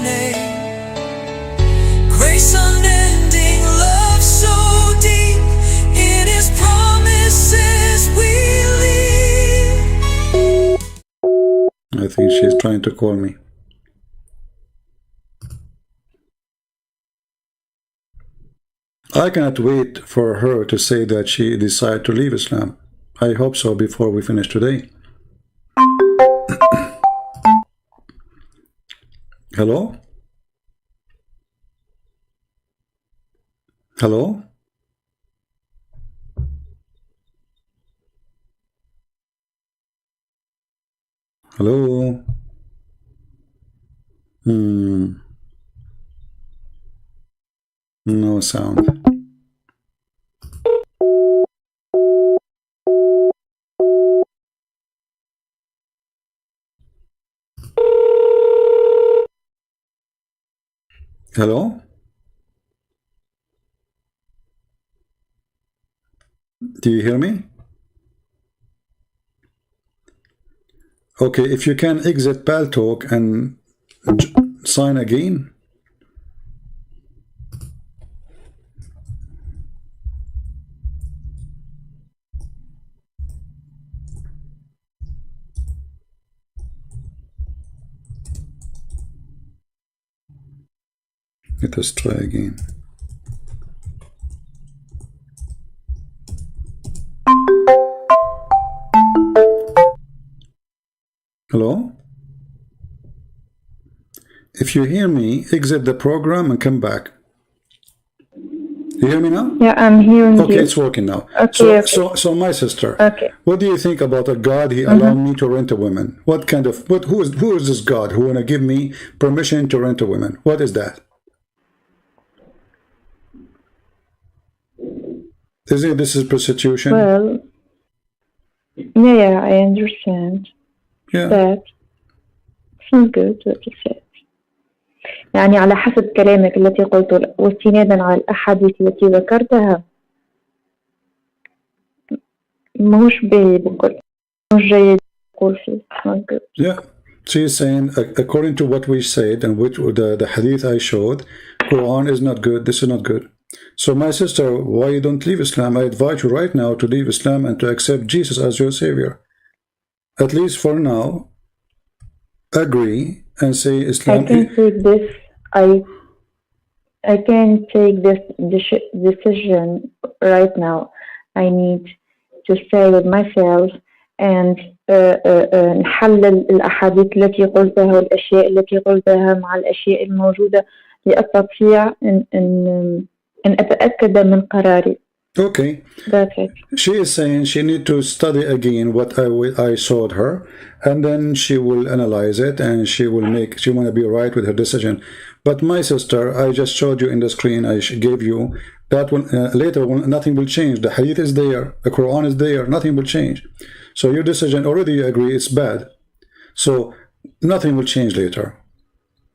name. Grace unending, love so deep, in His promises we live. I think she's trying to call me. I cannot wait for her to say that she decided to leave Islam. I hope so before we finish today. Hello? Hello? Hello? No sound. Hello? Do you hear me? Okay, if you can exit Paltalk and sign again. Let us try again. Hello? If you hear me, exit the program and come back. You hear me now? Yeah, I'm hearing you. Okay, it's working now. Okay, so my sister, okay. What do you think about a God? He allowed me to rent a woman. What kind of who is this God who wanna give me permission to rent a woman? What is that? This is prostitution? Well, yeah, I understand. Yeah. But it's not good what you said. يعني على حسب كلامك التي قلته واستنادا على الأحاديث التي ذكرتها ماهوش بكل مش جيد يقول فيه. Not good. Yeah. She is saying, according to what we said and which the hadith I showed, Quran is not good. This is not good. So my sister, why you don't leave Islam? I advise you right now to leave Islam and to accept Jesus as your savior. At least for now, agree and say Islam. I can take this. I can't take this decision right now. I need to stay with myself and نحلل الأحاديث التي قلتها والأشياء التي قلتها مع الأشياء الموجودة لأستطيع أن أتأكد من قراري. Okay. That's it. She is saying she need to study again what I showed her, and then she will analyze it and she want to be right with her decision. But my sister, I just showed you in the screen, I gave you that one. Later nothing will change. The hadith is there, the Quran is there, nothing will change. So your decision already, you agree it's bad, so nothing will change later.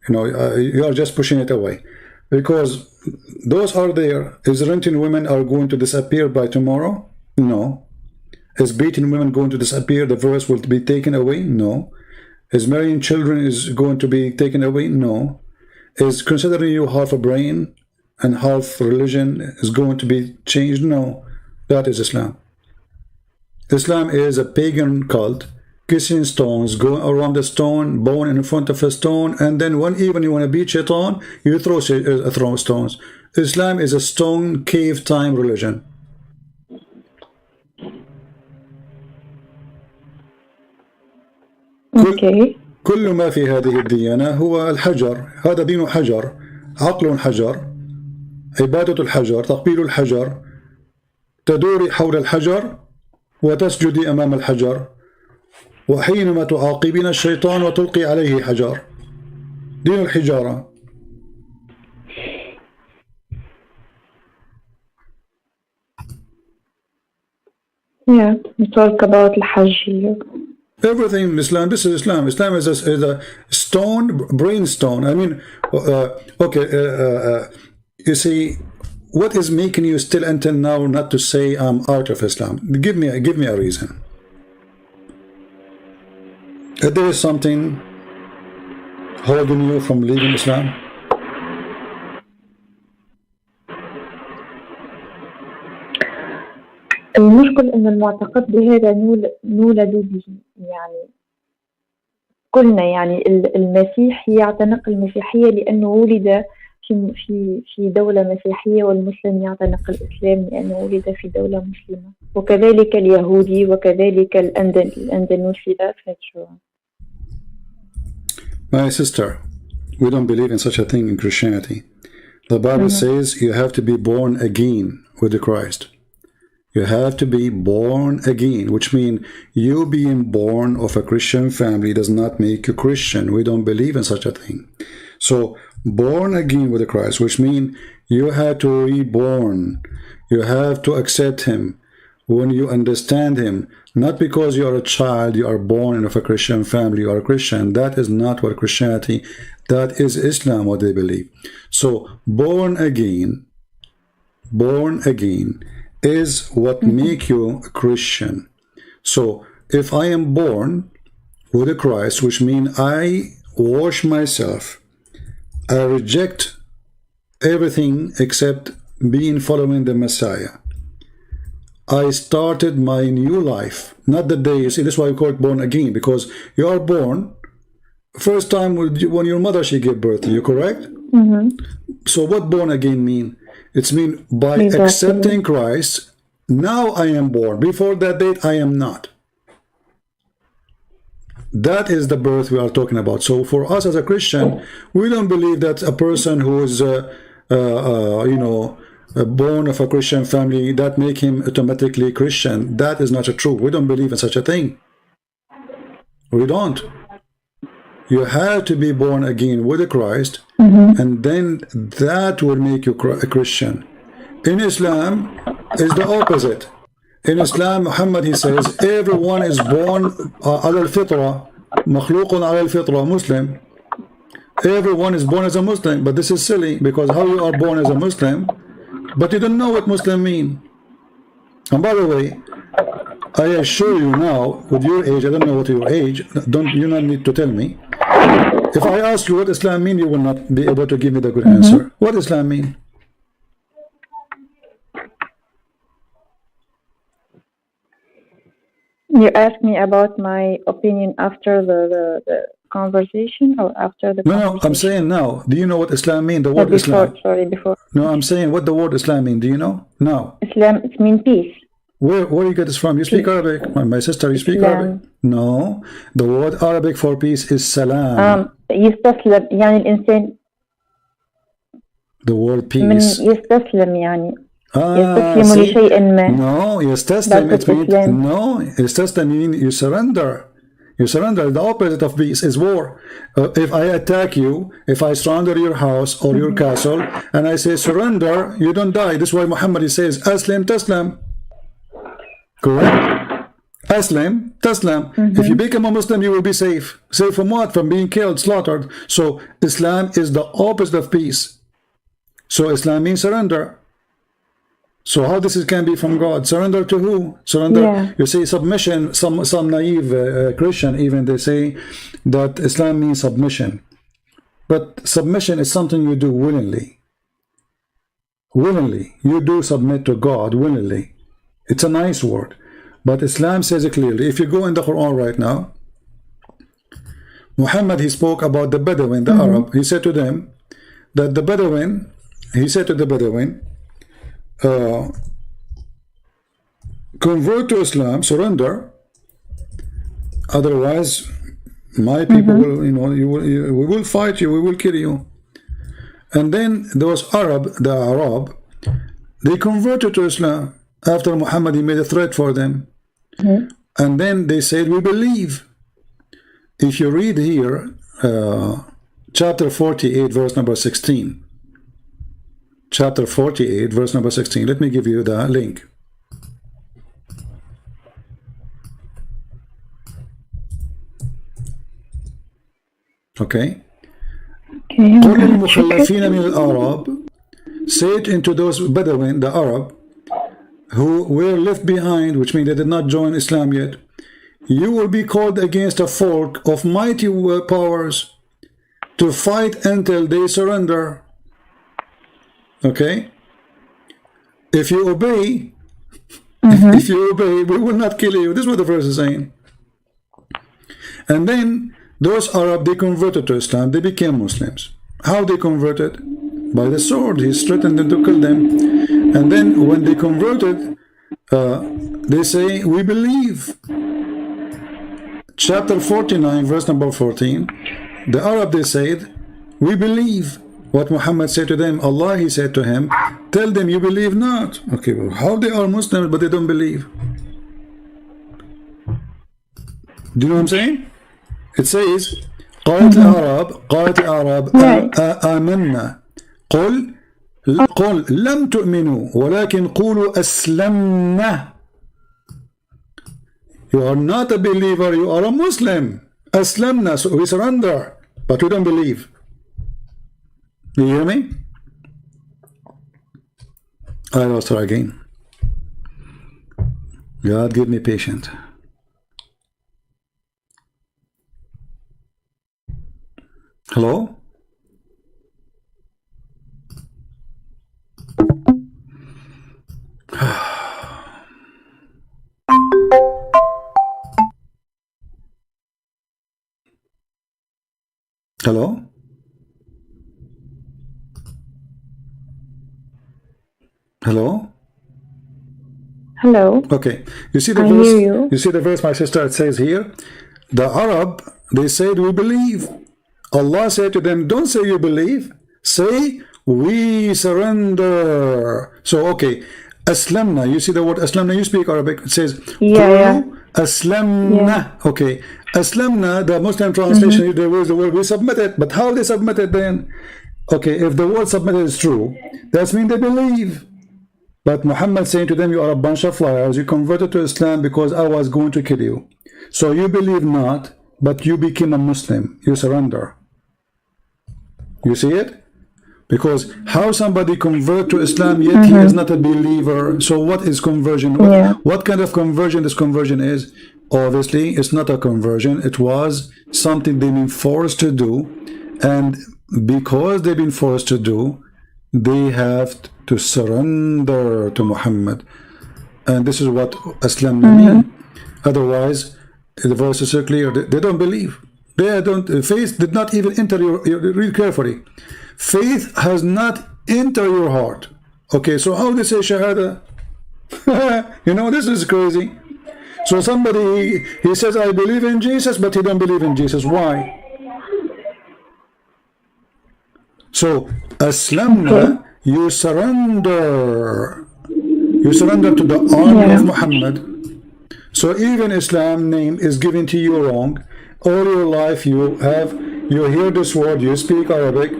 You know, you are just pushing it away because those are there. Is renting women are going to disappear by tomorrow? No. Is beating women going to disappear? The verse will be taken away? No. Is marrying children is going to be taken away? No. Is considering you half a brain and half religion is going to be changed? No. That is Islam. Islam is a pagan cult, kissing stones, going around the stone, bone in front of a stone, and then when even you want to beat shaitan, you throw stones. Islam is a stone cave time religion. Okay. كل ما في هذه الديانة هو الحجر. هذا دين حجر، عقل حجر، عبادة الحجر، تقبيل الحجر، تدوري حول الحجر وتسجدي أمام الحجر، وحينما تعاقبين الشيطان وتلقي عليه حجر. دين الحجارة. Yeah, we talk about الحج here. Everything in Islam, this is Islam. Islam is a stone, brain stone. I mean, you see, what is making you still until now not to say I'm out of Islam? Give me a reason. If there is something holding you from leaving Islam? المشكل أن المعتقد بهذا نولد به، يعني كلنا، يعني المسيح يعتنق المسيحية لأنه ولد في دولة مسيحية، والمسلم يعتنق الإسلام لأنه ولد في دولة مسلمة، وكذلك اليهودي وكذلك الأندونيسي. My sister, we don't believe in such a thing in Christianity. The Bible says you have to be born again with the Christ. You have to be born again, which means you being born of a Christian family does not make you Christian. We don't believe in such a thing. So, born again with the Christ, which means you have to reborn. You have to accept Him when you understand Him. Not because you are a child, you are born of a Christian family, you are a Christian. That is not what Christianity, that is Islam, what they believe. So, born again is what make you a Christian. So if I am born with a Christ, which means I wash myself, I reject everything except being following the Messiah. I started my new life, not the day, you see, this is why we call it born again, because you are born first time when your mother, she gave birth to you, correct? So what born again mean? It's mean by accepting Christ, now I am born. Before that date, I am not. That is the birth we are talking about. So for us as a Christian, we don't believe that a person who is, born of a Christian family, that make him automatically Christian. That is not true. We don't believe in such a thing. We don't. You have to be born again with Christ, and then that will make you a Christian. In Islam, is the opposite. In Islam, Muhammad, he says, everyone is born على الفطرة, مخلوق على الفطرة, Muslim. Everyone is born as a Muslim, but this is silly, because how you are born as a Muslim, but you don't know what Muslim mean. And by the way, I assure you now, with your age, I don't know what your age, you don't need to tell me. If I ask you what Islam mean, you will not be able to give me the good answer. What Islam mean? You asked me about my opinion after the conversation, or after the conversation? No, I'm saying now. Do you know what Islam mean? The word Islam. Sorry, before. No, I'm saying what the word Islam mean. Do you know? Now. Islam, it means peace. Where you get this from? You speak Arabic. My sister, you speak Arabic? No. The word Arabic for peace is salam. يستسلم يعني الإنسان. The word peace. يستسلم يعني. يستسلم لشيء ما. No, يستسلم it means no. يستسلم means you surrender. You surrender. The opposite of peace is war. If I attack you, if I surrender your house or your castle, and I say surrender, you don't die. This is why Muhammad says Aslim Taslam. Correct? Aslim, Taslam. If you become a Muslim, you will be safe. Safe from what? From being killed, slaughtered. So Islam is the opposite of peace. So Islam means surrender. So how this can be from God? Surrender to who? Surrender. Yeah. You say submission. Some naive Christian even, they say that Islam means submission. But submission is something you do willingly. Willingly. You do submit to God willingly. It's a nice word. But Islam says it clearly. If you go in the Quran right now, Muhammad, he spoke about the Bedouin, the Arab. He said to them that the Bedouin, he said to the Bedouin, convert to Islam, surrender, otherwise my people will, we will fight you, we will kill you. And then those the Arab, they converted to Islam after Muhammad, he made a threat for them. And then they said, we believe. If you read here, chapter 48, verse number 16. Chapter 48, verse number 16. Let me give you the link. Okay. قل المخلفين من الأعراب, say it into those Bedouin, the Arab, who were left behind, which means they did not join Islam yet. You will be called against a folk of mighty powers, to fight until they surrender. Okay? If you obey, if you obey, we will not kill you. This is what the verse is saying. And then those Arab, they converted to Islam. They became Muslims. How they converted? By the sword. He threatened them to kill them. And then when they converted, they say, we believe. Chapter 49, verse number 14. The Arab, they said, we believe. What Muhammad said to them, Allah, he said to him, tell them you believe not. Okay, well, how they are Muslims but they don't believe? Do you know what I'm saying? It says, قالت الأعراب آمنا قل لم تؤمنوا ولكن قولوا أسلمنا. You are not a believer, you are a Muslim. Aslamna, so we surrender, but we don't believe. Do you hear me? I lost her again. God give me patience. Hello? Hello? Hello? Hello. Okay. You see the I verse? hear you. You see the verse, my sister, it says here, the Arab, they said, we believe. Allah said to them, don't say you believe, say we surrender. So okay, aslamna, you see the word aslamna, you speak Arabic, it says Yeah. aslamna. Yeah. Okay, aslamna, the Muslim translation, there was the word we submitted, but how they submitted then? Okay, if the word submitted is true, that means they believe. But Muhammad saying to them, you are a bunch of liars, you converted to Islam because I was going to kill you. So you believe not, but you became a Muslim, you surrender. You see it? Because how somebody convert to Islam yet he is not a believer. So what is conversion? What kind of conversion this conversion is? Obviously it's not a conversion. It was something they've been forced to do, and because they've been forced to do, they have to surrender to Muhammad. And this is what Islam means. Otherwise the verse is so clear, they don't believe. They don't. Faith did not even enter your read carefully. Faith has not entered your heart. Okay, so how they say Shahada? You know, this is crazy. So somebody, he says, I believe in Jesus, but he don't believe in Jesus. Why? So, Aslamna, you surrender. You surrender to the army of Muhammad. So even Islam name is given to you wrong. All your life you hear this word, you speak Arabic,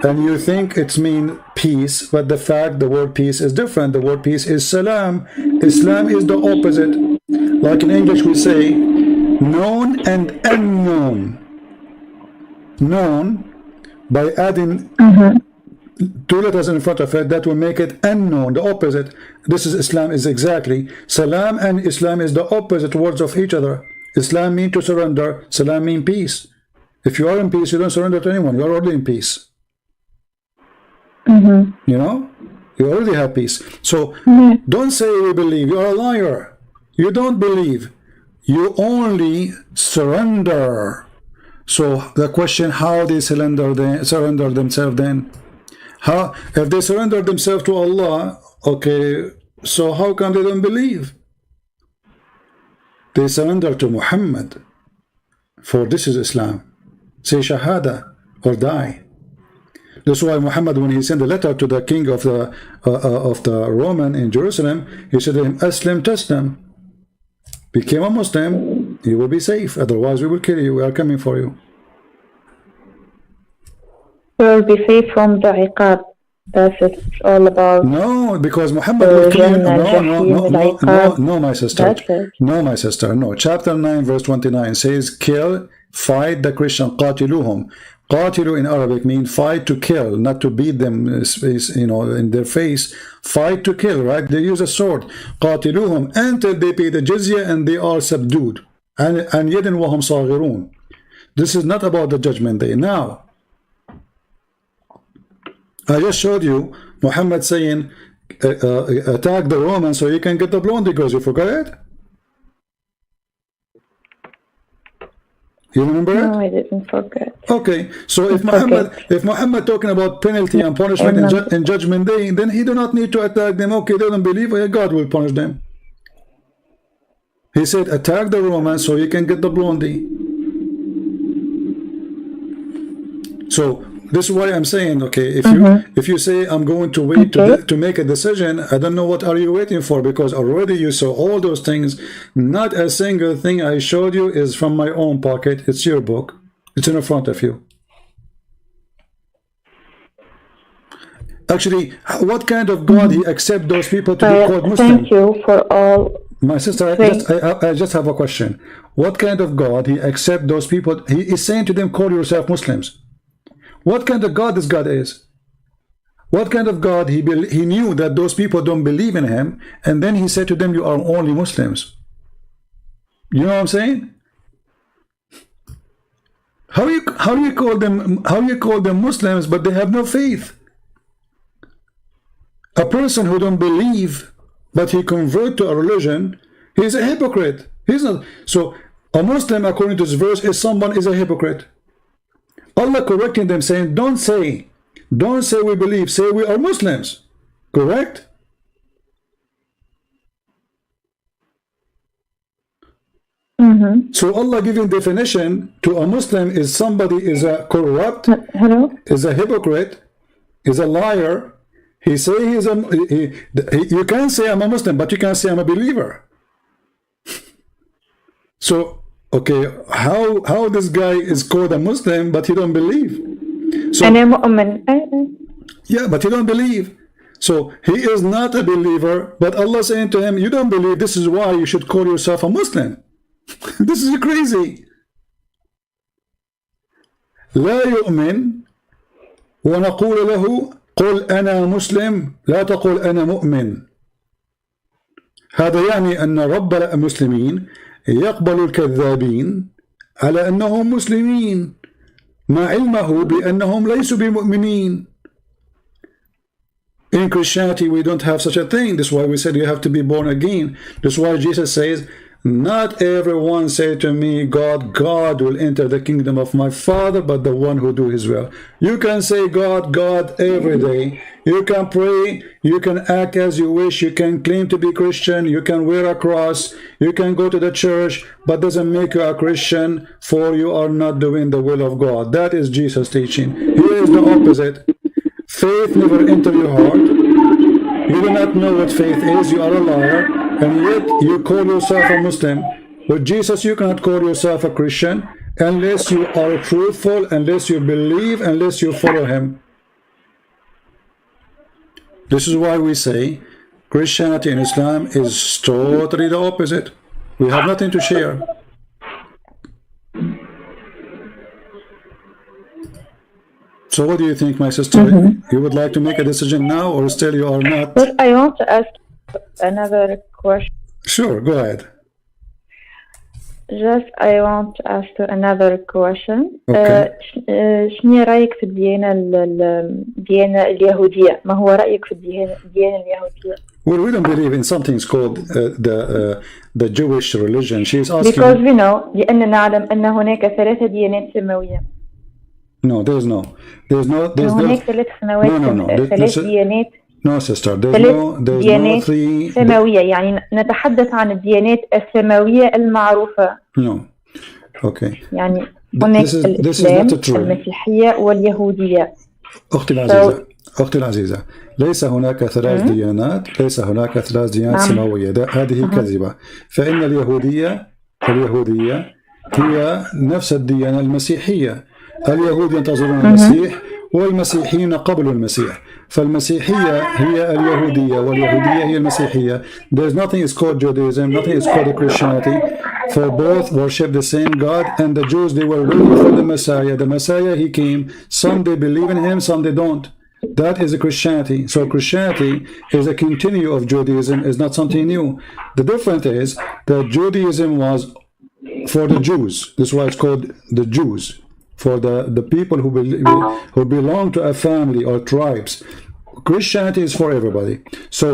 and you think it's mean peace, but the fact the word peace is different. The word peace is salam. Islam is the opposite. Like in English we say known and unknown. Known, by adding two letters in front of it, that will make it unknown, the opposite. This is Islam is exactly. Salam and Islam is the opposite words of each other. Islam means to surrender, salam means peace. If you are in peace, you don't surrender to anyone, you are already in peace. You know, you already have peace. So don't say we believe, you are a liar. You don't believe, you only surrender. So the question, how they surrender themselves then? How, if they surrender themselves to Allah, okay, so how come they don't believe? They surrender to Muhammad, for this is Islam. Say Shahada or die. That's why Muhammad, when he sent a letter to the king of the Roman in Jerusalem, he said to him, Aslim Taslim, become a Muslim, you will be safe, otherwise we will kill you, we are coming for you. We will be safe from the iqab. That's it. It's all about. No, because Muhammad will kill you. No, my sister. That's it. No, my sister. No. Chapter 9, verse 29 says, kill, fight the Christian. Qatiluhum. Qatilu in Arabic means fight to kill, not to beat them, you know, in their face. Fight to kill, right? They use a sword. Qatiluhum until they pay the jizya and they are subdued. And yadin wahum saghirun. This is not about the judgment day. Now, I just showed you Muhammad saying, attack the Romans so you can get the blondie girls. You forgot it? You remember it? No, I didn't forget. Okay, so if Muhammad talking about penalty and punishment in Judgment Day, then he do not need to attack them. Okay, they don't believe, God will punish them. He said, attack the Romans so you can get the blondie. So this is why I'm saying, okay, if you say I'm going to wait to make a decision, I don't know what are you waiting for, because already you saw all those things. Not a single thing I showed you is from my own pocket. It's your book. It's in front of you. Actually, what kind of God he accept those people to be called Muslim? Thank you for all. My sister, I just have a question. What kind of God he accept those people? He is saying to them, call yourself Muslims. What kind of God this God is? What kind of God he knew that those people don't believe in him, and then he said to them, you are only Muslims. You know what I'm saying? How you call them Muslims but they have no faith? A person who don't believe but he convert to a religion, he's a hypocrite. He's not. So a Muslim, according to this verse, is someone is a hypocrite. Allah correcting them, saying, don't say we believe, say we are Muslims. Correct? So Allah giving definition to a Muslim is somebody is a corrupt, is a hypocrite, is a liar. He say he is you can say I'm a Muslim, but you can't say I'm a believer. So okay, how this guy is called a Muslim but he don't believe? So yeah, but he don't believe. So he is not a believer, but Allah saying to him, you don't believe, this is why you should call yourself a Muslim. This is crazy. لا يؤمن ونقول له قل أنا مسلم لا تقل أنا مؤمن. هذا يعني أن رب المسلمين يقبل الكذابين على أنهم مسلمين مع علمه بأنهم ليسوا بمؤمنين. In Christianity we don't have such a thing. That's why we said you have to be born again. That's why Jesus says, not everyone say to me, God will enter the kingdom of my Father, but the one who do his will. You can say God every day. You can pray, you can act as you wish, you can claim to be Christian, you can wear a cross, you can go to the church, but doesn't make you a Christian, for you are not doing the will of God. That is Jesus' teaching. Here is the opposite. Faith never enter your heart. You do not know what faith is, you are a liar, and yet you call yourself a Muslim. With Jesus you cannot call yourself a Christian unless you are truthful, unless you believe, unless you follow him. This is why we say Christianity and Islam is totally the opposite. We have nothing to share. So what do you think, my sister? You would like to make a decision now, or still you are not? But I want to ask another question. Sure, go ahead. Just I want to ask another question. Okay. شنو رأيك في الديانة اليهودية؟ ما هو رأيك في الديانة اليهودية؟ Well, we don't believe in something called the Jewish religion. She is asking. Because we know, لأننا نعلم أن هناك 3 ديانات سماوية. No, there's هناك 3 سماوات. 3 ديانات. No, sister. There's no 3 سماوية. يعني نتحدث عن الديانات السماوية المعروفة. No. Okay. يعني هناك الإسلام، المسيحية واليهودية. أختي العزيزة، ليس هناك 3 ديانات، ليس هناك 3 ديانات سماوية. هذه كذبة. فإن اليهودية هي نفس الديانة المسيحية. اليهود ينتظرون المسيح والمسيحيين قبل المسيح. فالمسيحية هي اليهودية واليهودية هي المسيحية. There's nothing is called Judaism, nothing is called Christianity. For both worship the same God, and the Jews, they were waiting for the Messiah. The Messiah, he came. Some they believe in him, some they don't. That is a Christianity. So Christianity is a continue of Judaism, is not something new. The difference is that Judaism was for the Jews. This is why it's called the Jews. for the people who belong to a family or tribes. Christianity is for everybody. So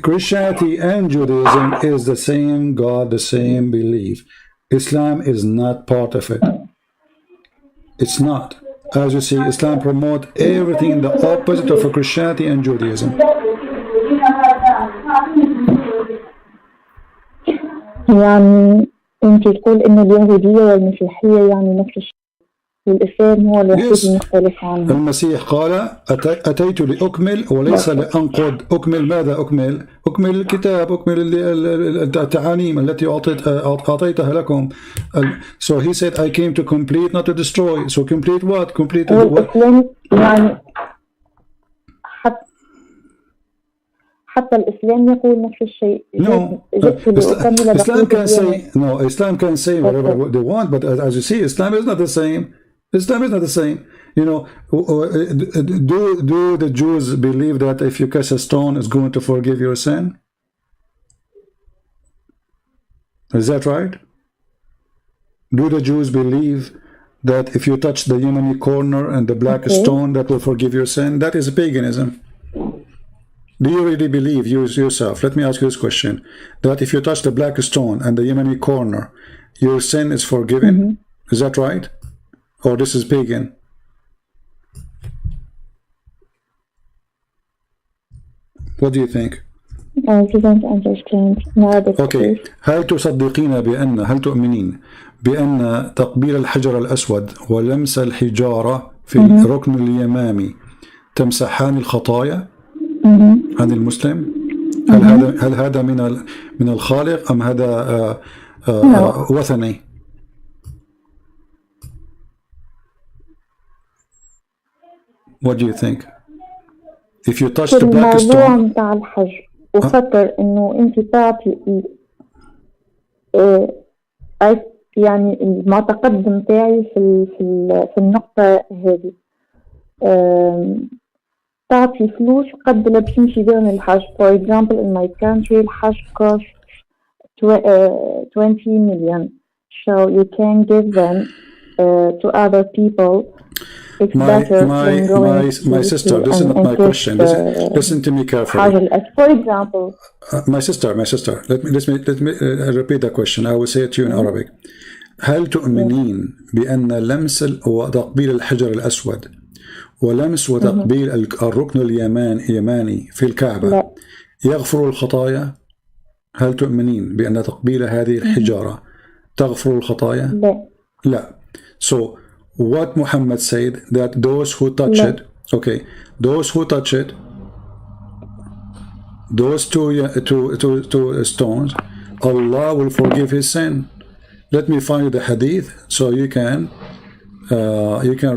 Christianity and Judaism is the same God, the same belief. Islam is not part of it. It's not. As you see, Islam promotes everything the opposite of Christianity and Judaism. يعني أنت تقول إن اليهودية والمسيحية يعني نفس الشيء، والإسلام هو الوحيد المختلف عنه. المسيح قال أتيت لأكمل وليس لأنقض. أكمل ماذا أكمل؟ أكمل الكتاب، أكمل التعاليم التي أعطيتها لكم. So he said I came to complete, not to destroy. So complete what? Complete what? يعني حتى الإسلام يقول نفس الشيء. No, Islam can say whatever they want, but as you see, Islam is not the same. Islam is not the same. You know, do the Jews believe that if you cast a stone, it's going to forgive your sin? Is that right? Do the Jews believe that if you touch the Yemeni corner and the black stone, that will forgive your sin? That is paganism. Do you really believe yourself? Let me ask you this question: that if you touch the black stone and the Yemeni corner, your sin is forgiven? Is that right? Or this is pagan? What do you think? I didn't understand. Okay. هل تؤمنين بأن تقبيل الحجر الأسود ولمس الحجارة في الركن اليمامي تمسحان الخطايا عن المسلم؟ هل هذا من الخالق أم هذا وثني؟ What do you think? If you touch the black stone. الموضوع متاع الحجر وفكر إنه أنت تعطي يعني المعتقد متاعي في النقطة هذه، تعطي فلوس قد لا بتمشي بهم الحج. For example, in my country الحج costs 20 million, so you can give them to other people. My sister, this is not my question. Listen to me carefully. For example, my sister. Let me repeat the question. I will say it to you in Arabic. هل تؤمنين بأن لمس وتقبيل الحجر الأسود ولمس وتقبيل الركن اليماني في الكعبة يغفر الخطايا؟ هل تؤمنين بأن تقبيل هذه الحجارة تغفر الخطايا؟ لا. So what Muhammad said, that those who touch it, those who touch it, those two stones, Allah will forgive his sin. Let me find you the hadith so you can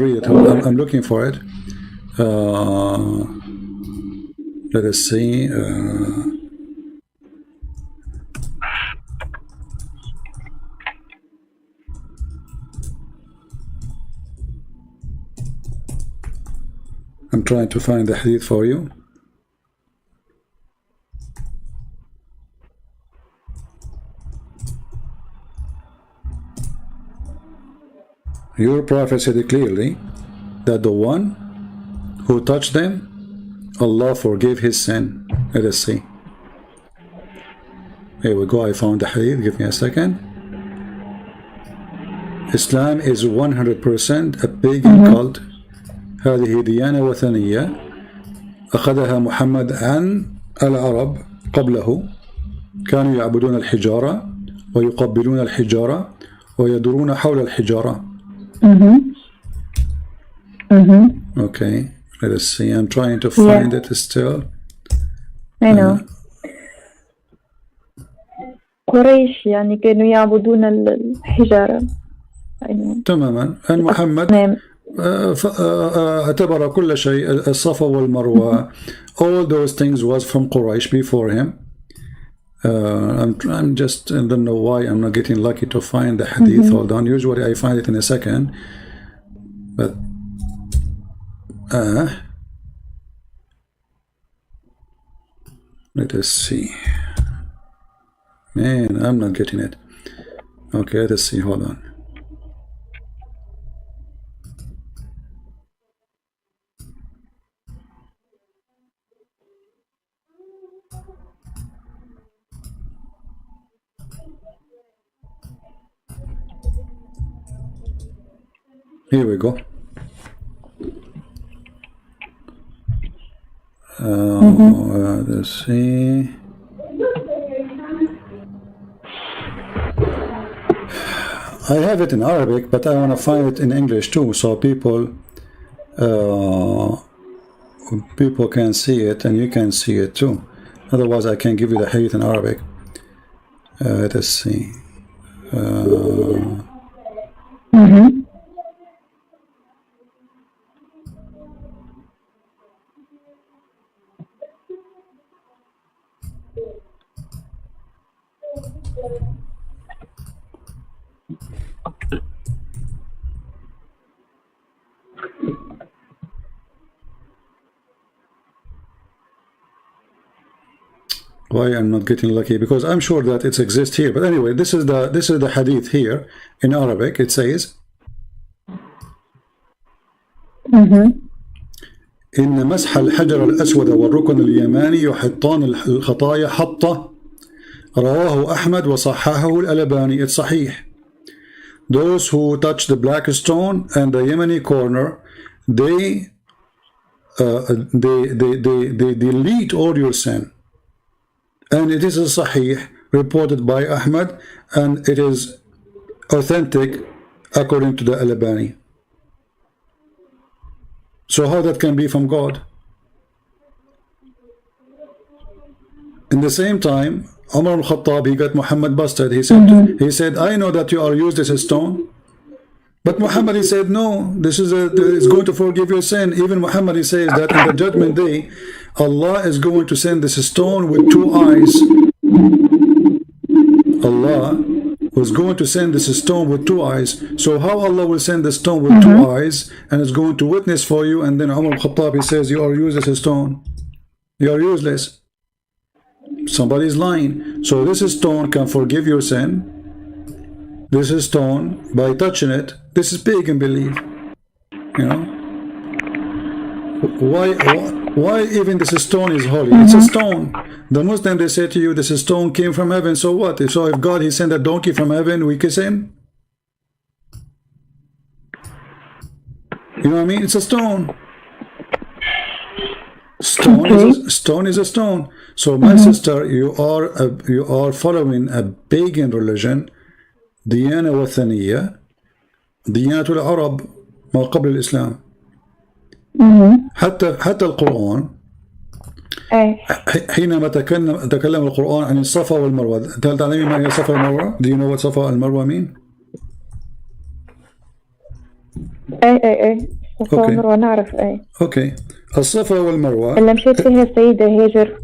read it. I'm looking for it. Let us see. I'm trying to find the hadith for you. Your prophet said clearly that the one who touched them, Allah forgave his sin. Let us see. Here we go. I found the hadith. Give me a second. Islam is 100% a pagan cult. هذه ديانة وثنية أخذها محمد عن العرب قبله، كانوا يعبدون الحجارة ويقبلون الحجارة ويدورون حول الحجارة. Okay, let us see. I'm trying to find it still. I know. قريش يعني كانوا يعبدون الحجارة. تماما. أن محمد اعتبر كل شيء الصفا والمروة, all those things was from Quraysh before him. I'm just, I don't know why I'm not getting lucky to find the hadith. Hold on, usually I find it in a second, but let us see. Man, I'm not getting it. Okay, let us see, hold on. Here we go. Let's see. I have it in Arabic, but I want to find it in English too, so people can see it and you can see it too. Otherwise, I can give you the hadith in Arabic. Let's see. Why I'm not getting lucky? Because I'm sure that it exists here. But anyway, this is the hadith here in Arabic. It says, إن مسح الحجر الأسود والركن اليماني يحطان الخطايا حطة. رواه أحمد وصححه الألباني. It's صحيح. Those who touch the black stone and the Yemeni corner, they delete all your sin. And it is a sahih reported by Ahmad, and it is authentic according to the Albani. So how that can be from God? In the same time, Umar al-Khattab, he got Muhammad busted. He said, I know that you are used as a stone. But Muhammad, he said, no, this is it's going to forgive your sin. Even Muhammad, he says that in the judgment day, Allah is going to send this stone with two eyes. Allah was going to send this stone with two eyes. So how Allah will send the stone with two eyes and is going to witness for you? And then Umar al-Khattab, he says, you are useless as a stone. You are useless. Somebody is lying. So this stone can forgive your sin. This is stone, by touching it, this is pagan belief. You know? Why even this stone is holy? It's a stone. The Muslim, they say to you, this stone came from heaven, so what? So if God, he sent a donkey from heaven, we kiss him? You know what I mean? It's a stone. Stone is a stone. So my sister, you are following a pagan religion, ديانة وثنية, ديانة العرب ما قبل الإسلام. حتى القرآن حينما تكلم القرآن عن الصفا والمروة. هل تعلمي ما هي الصفا والمروة؟ Do you know what صفا والمروة mean? اي الصفا والمروة نعرف. اوكي. الصفا والمروة اللي مشيت فيها السيدة هاجر.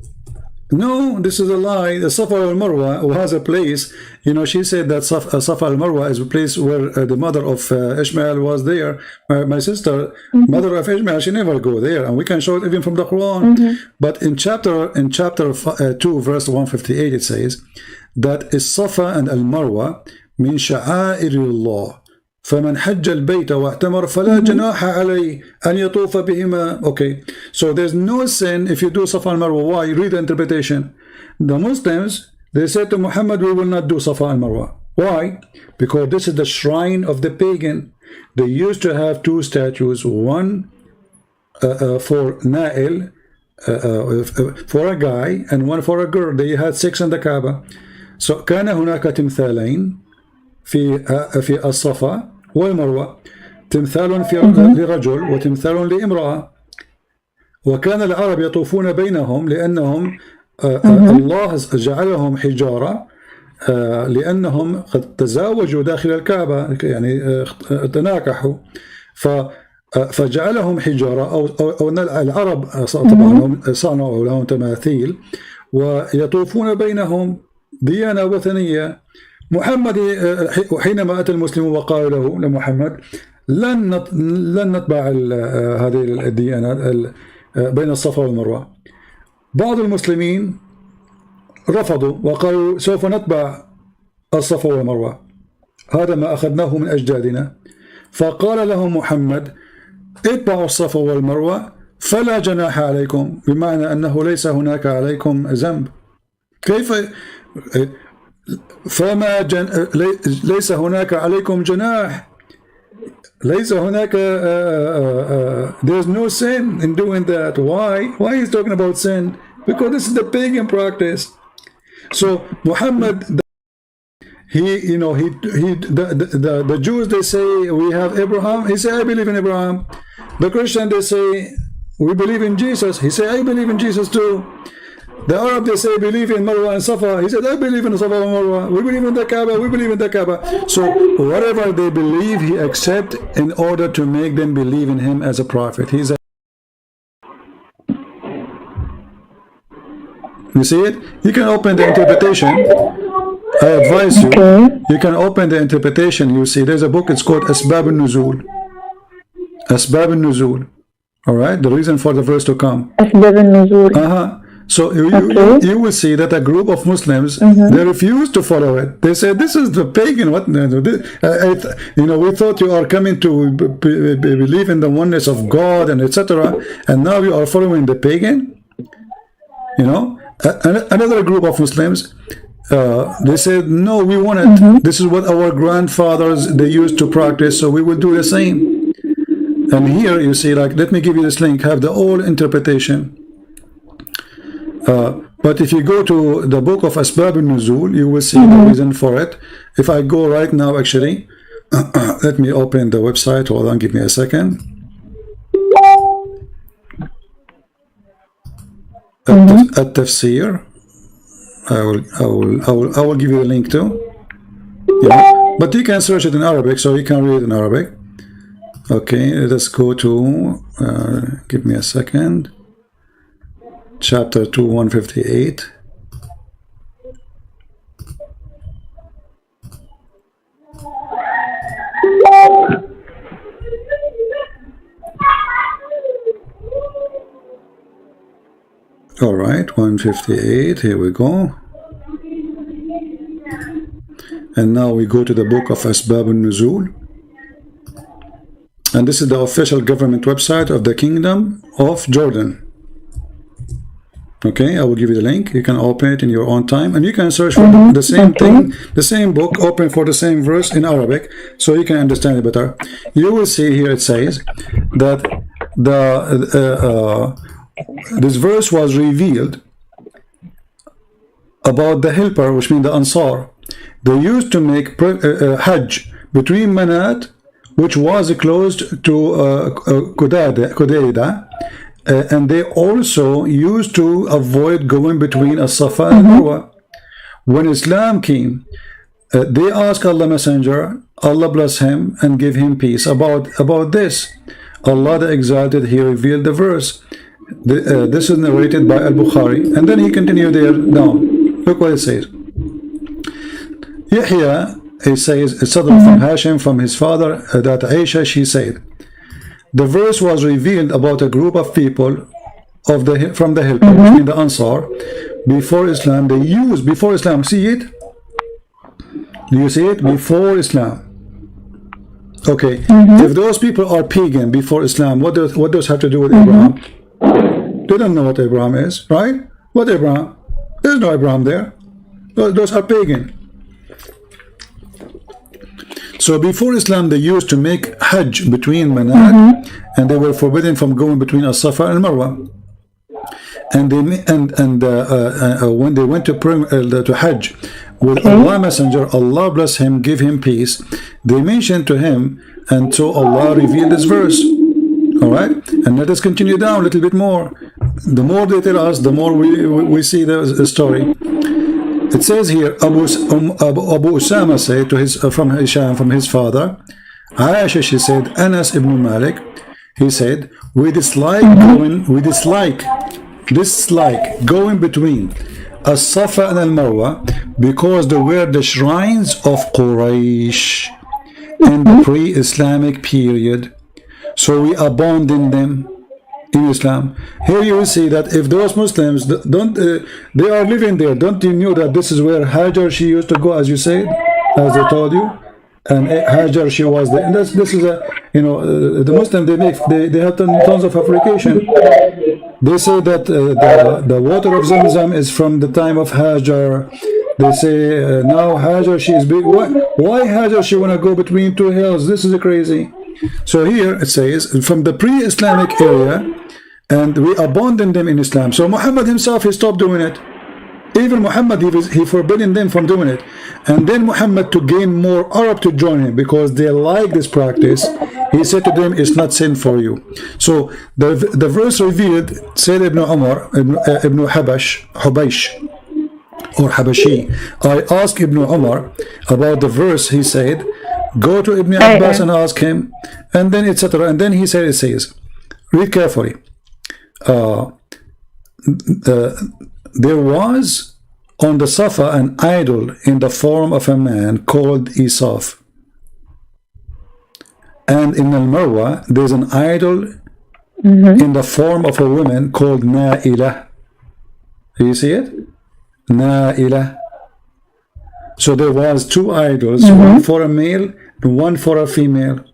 No, this is a lie. The Safa al-Marwa has a place, you know, she said that Safa al-Marwa is a place where the mother of Ishmael was there. My sister, mother of Ishmael, she never go there, and we can show it even from the Quran. But in chapter 2, verse 158, it says that Safa and al-Marwa min sha'airillah. فمن حج البيت واعتمر فلا جناح عليه أن يطوف بهما. Okay, so there's no sin if you do Safa and Marwa. Why? Read the interpretation. The Muslims, they said to Muhammad, we will not do Safa and Marwa. Why? Because this is the shrine of the pagan. They used to have two statues, one for Nail, for a guy, and one for a girl. They had 6 in the Kaaba. So كان هناك تمثالين في الصفا والمروة، تمثال لرجل وتمثال لامرأة، وكان العرب يطوفون بينهم لأنهم الله جعلهم حجارة لأنهم قد تزاوجوا داخل الكعبة، يعني تناكحوا، فجعلهم حجارة أو العرب طبعا صنعوا لهم تماثيل ويطوفون بينهم ديانة وثنية. محمد حينما أتى المسلم وقال له لمحمد لن نتبع هذه الديانة بين الصفا والمروة. بعض المسلمين رفضوا وقالوا سوف نتبع الصفا والمروة، هذا ما أخذناه من أجدادنا. فقال لهم محمد اتبعوا الصفا والمروة فلا جناح عليكم، بمعنى أنه ليس هناك عليكم ذنب. كيف فما ليس هناك عليكم جناح؟ ليس هناك there's no sin in doing that. Why he's talking about sin? Because this is the pagan practice. So Muhammad, the Jews, they say we have Abraham. He say I believe in Abraham. The Christian, they say we believe in Jesus. He say I believe in Jesus too. The Arab, they say believe in Marwa and Safa. He said I believe in Safa and Marwa. We believe in the Kaaba. We believe in the Kaaba. So whatever they believe, he accept in order to make them believe in him as a prophet. He's a, you see it? You can open the interpretation. I advise you. You can open the interpretation. You see, there's a book. It's called Asbab al-Nuzul. Asbab al-Nuzul. All right, the reason for the verse to come. أسباب النزول. So you will see that a group of Muslims, they refuse to follow it. They say this is the pagan. What we thought you are coming to believe in the oneness of God and etc. And now you are following the pagan. Another group of Muslims, they said no, we want it. This is what our grandfathers they used to practice, so we will do the same. And here you see, like, let me give you this link. Have the whole interpretation. But if you go to the book of Asbab al-Nuzul, you will see the reason for it. If I go right now, actually, let me open the website. Hold on, give me a second. At Tafsir, I will give you the link too. But you can search it in Arabic, so you can read it in Arabic. Okay, let's go to. Give me a second. Chapter 2, 158. All right, 158. Here we go. And now we go to the book of Asbab al-Nuzul. And this is the official government website of the Kingdom of Jordan. Okay, I will give you the link. You can open it in your own time, and you can search for the same thing, the same book, open for the same verse in Arabic, so you can understand it better. You will see here it says that this verse was revealed about the helper, which means the Ansar. They used to make Hajj between Manat, which was closed to Qudayda, and they also used to avoid going between As-Safa and Marwa. When Islam came, they asked Allah Messenger, Allah bless him and give him peace, about this. Allah the Exalted, he revealed the verse. This is narrated by Al-Bukhari, and then he continued there down. Look what it says. Yahya, he says, Sadr from Hashim, from his father, that Aisha, she said, the verse was revealed about a group of people from the helper, between the Ansar, before Islam. They used, before Islam, see it? Do you see it? Before Islam. Okay, if those people are pagan before Islam, what does have to do with Abraham? They don't know what Abraham is, right? What Abraham? There's no Abraham there. Those are pagan. So before Islam, they used to make Hajj between Manat, and they were forbidden from going between As-Safa and Marwa. And when they went to Hajj with Allah Messenger, Allah bless him, give him peace, they mentioned to him, and so Allah revealed this verse. All right, and let us continue down a little bit more. The more they tell us, the more we see the story. It says here, Abu Usama said to his from Hisham, from his father, Aisha, she said, Anas ibn Malik, he said, we dislike going between As-Safa and Al-Marwa because they were the shrines of Quraysh in the pre-Islamic period. So we abandoned them in Islam. Here you will see that if those Muslims don't, they are living there. Don't you know that this is where Hajar, she used to go, as you said, as they told you, and Hajar, she was there. And this is a, the Muslims, they have tons of fabrication. They say that the water of Zamzam is from the time of Hajar, They say now Hajar, she is big. Why Hajar, she want to go between two hills? This is crazy. So here it says from the pre-Islamic area, and we abandoned them in Islam. So Muhammad himself, he stopped doing it. Even Muhammad, he forbidden them from doing it. And then Muhammad, to gain more Arab to join him because they like this practice, he said to them, it's not sin for you. So the verse revealed, said Ibn Umar, Ibn Hubaysh, or Habashi. I asked Ibn Umar about the verse. He said, go to Ibn Abbas and ask him, and then etc. And then he said, it says, read carefully. There was on the Safa an idol in the form of a man called Isaf. And in Al-Marwa, there's an idol in the form of a woman called Na'ilah. You see it? Na'ilah. So there was two idols, one for a male and one for a female.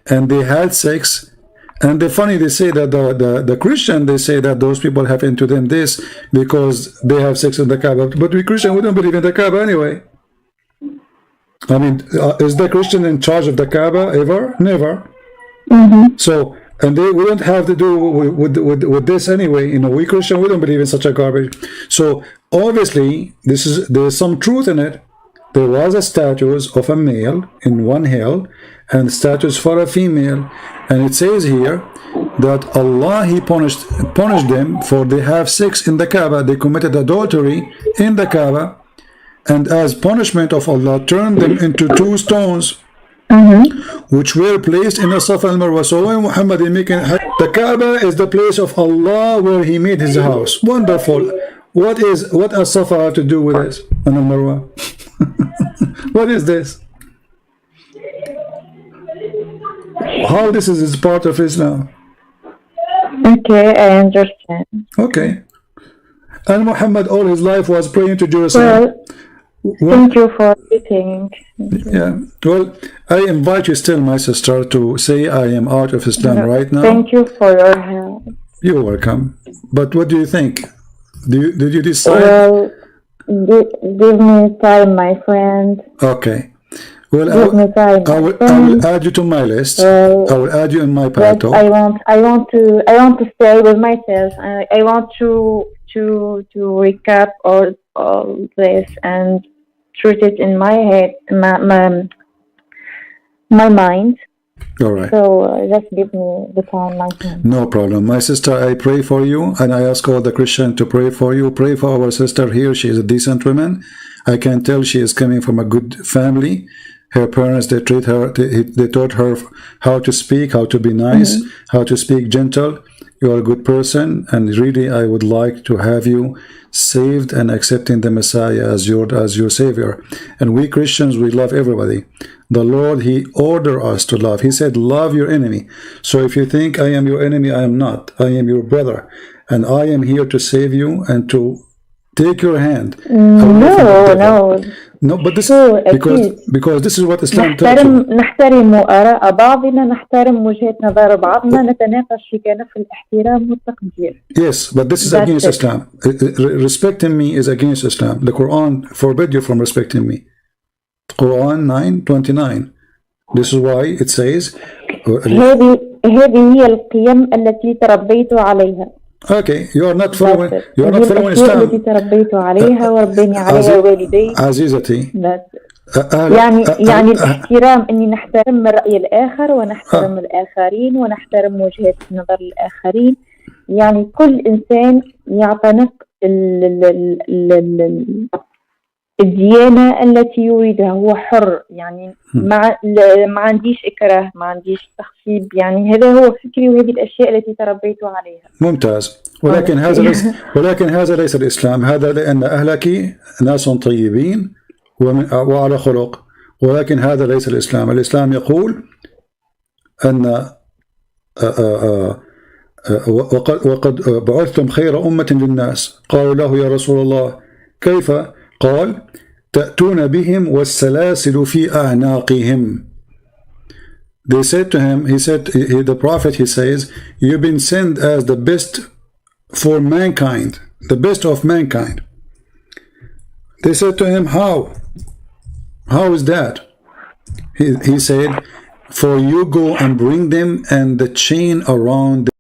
And they had sex. And the funny, they say that the Christian, they say that those people have into them this because they have sex in the Kaaba. But we Christian, we don't believe in the Kaaba anyway. I mean, is the Christian in charge of the Kaaba ever? Never. So, and we don't have to do with this anyway. You know, we Christian, we don't believe in such a garbage. So obviously, there's some truth in it. There was a statues of a male in one hill and statues for a female. And it says here that Allah, he punished them for they have sex in the Kaaba. They committed adultery in the Kaaba. And as punishment of Allah, turned them into two stones, which were placed in the Safa and Marwa. So when Muhammad is making the Kaaba is the place of Allah where he made his house. Wonderful. What does Safa have to do with this and the Marwa? What is this? How this is part of Islam? Okay, I understand. Okay. And Muhammad all his life was praying to Jerusalem. Thank you for everything. Yeah. Well, I invite you still, my sister, to say I am out of Islam right now. Thank you for your help. You're welcome. But what do you think? Did you decide? Well, give me time, my friend. Okay. Well, I will add you to my list. I will add you in my pato. I want to stay with myself. I want to recap all this and treat it in my head, my mind. All right. So just give me the time, my friend. No problem. My sister, I pray for you, and I ask all the Christians to pray for you. Pray for our sister here. She is a decent woman. I can tell she is coming from a good family. Her parents, they treat her, they taught her how to speak, how to be nice, how to speak gentle. You are a good person, and really I would like to have you saved and accepting the Messiah as your Savior. And we Christians, we love everybody. The Lord, he ordered us to love. He said, love your enemy. So if you think I am your enemy, I am not. I am your brother. And I am here to save you and to take your hand. No, but this because this is what Islam tells you. نحترم آراء بعضنا، نحترم وجهة نظر بعضنا، نتناقش في كنف الاحترام والتقدير. Yes, but this is against Islam. Respecting me is against Islam. The Quran forbid you from respecting me. Quran 9:29. This is why it says هذه هي القيم التي تربيت عليها. Okay, you are not following Islam. التي تربيت عليها وربني عليها والدي. عزيزتي. يعني الاحترام، اني نحترم الرأي الآخر ونحترم الآخرين ونحترم وجهة نظر الآخرين. يعني كل إنسان يعتنق الديانة التي يريدها، هو حر. يعني ما عنديش إكراه، ما عنديش تخصيب. يعني هذا هو فكري وهذه الأشياء التي تربيت عليها. ممتاز. ولكن هذا ليس الإسلام. هذا لأن أهلك ناس طيبين وعلى خلق، ولكن هذا ليس الإسلام. الإسلام يقول أن وقد بعثتم خير أمة للناس. قالوا له يا رسول الله كيف؟ قال تأتون بهم والسلاسل في أعناقهم. They said to him, the prophet, he says, you've been sent as the best for mankind, the best of mankind. They said to him, how? How is that? He said, for you go and bring them and the chain around them.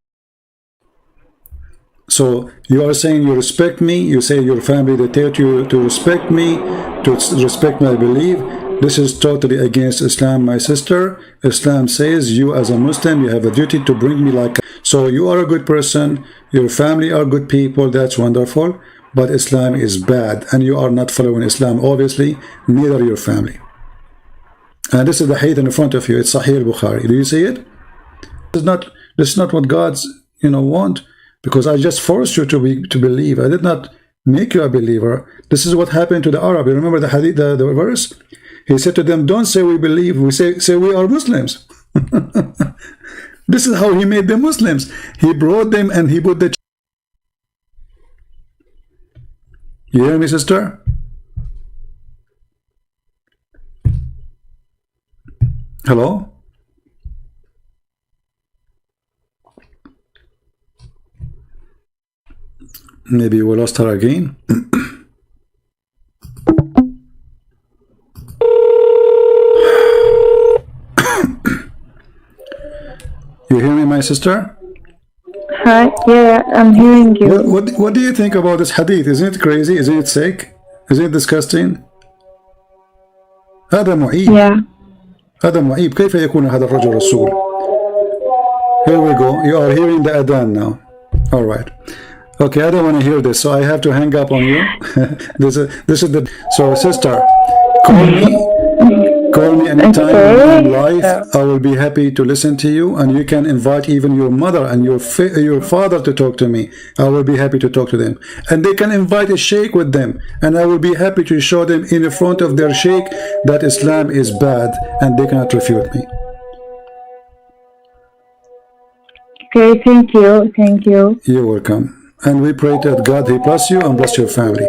So you are saying you respect me, you say your family, they tell you to respect me, to respect my belief. This is totally against Islam, my sister. Islam says you as a Muslim, you have a duty to bring me like. So you are a good person, your family are good people, that's wonderful, but Islam is bad and you are not following Islam, obviously, neither your family. And this is the hadith in front of you. It's Sahih al-Bukhari. Do you see it? This is not what God's want, because I just forced you to believe. I did not make you a believer. This is what happened to the Arab. You remember the hadith, the verse? He said to them, don't say we believe, we say we are Muslims. This is how he made them Muslims. He brought them and he put the. You hear me, sister? Hello? Maybe we lost her again. You hear me, my sister? Hi, yeah, I'm hearing you. What do you think about this hadith? Isn't it crazy? Isn't it sick? Isn't it disgusting? هذا معيب. Yeah. هذا معيب. كيف يكون هذا الرجل رسول? Here we go. You are hearing the adhan now. All right. Okay, I don't want to hear this, so I have to hang up on you. this is the. So, sister, call me anytime in life. I will be happy to listen to you, and you can invite even your mother and your father to talk to me. I will be happy to talk to them, and they can invite a sheikh with them, and I will be happy to show them in front of their sheikh that Islam is bad, and they cannot refute me. Okay, thank you. You're welcome. And we pray that God, He bless you and bless your family.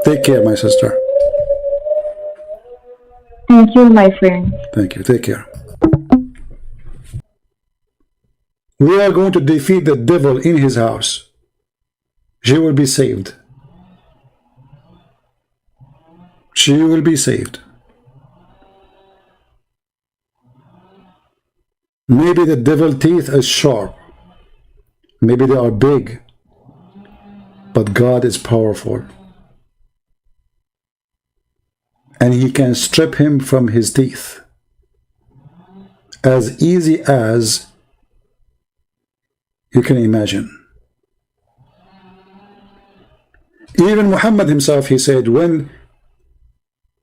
Take care, my sister. Thank you, my friend. Thank you. Take care. We are going to defeat the devil in his house. She will be saved. She will be saved. Maybe the devil's teeth are sharp. Maybe they are big. But God is powerful. And He can strip him from his teeth as easy as you can imagine. Even Muhammad himself, he said, when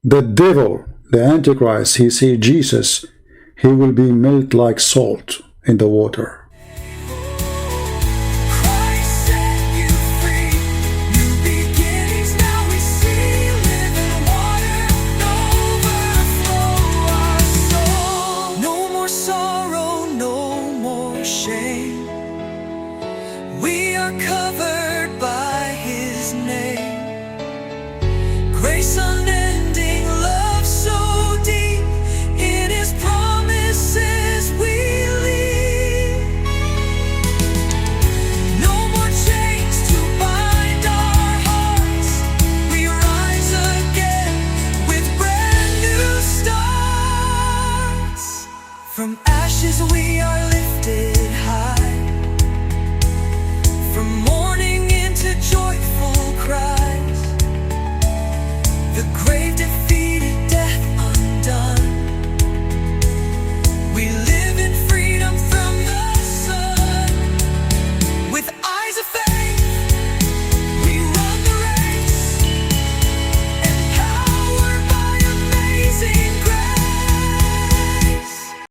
the devil, the Antichrist, he see Jesus, he will be melt like salt in the water. Covered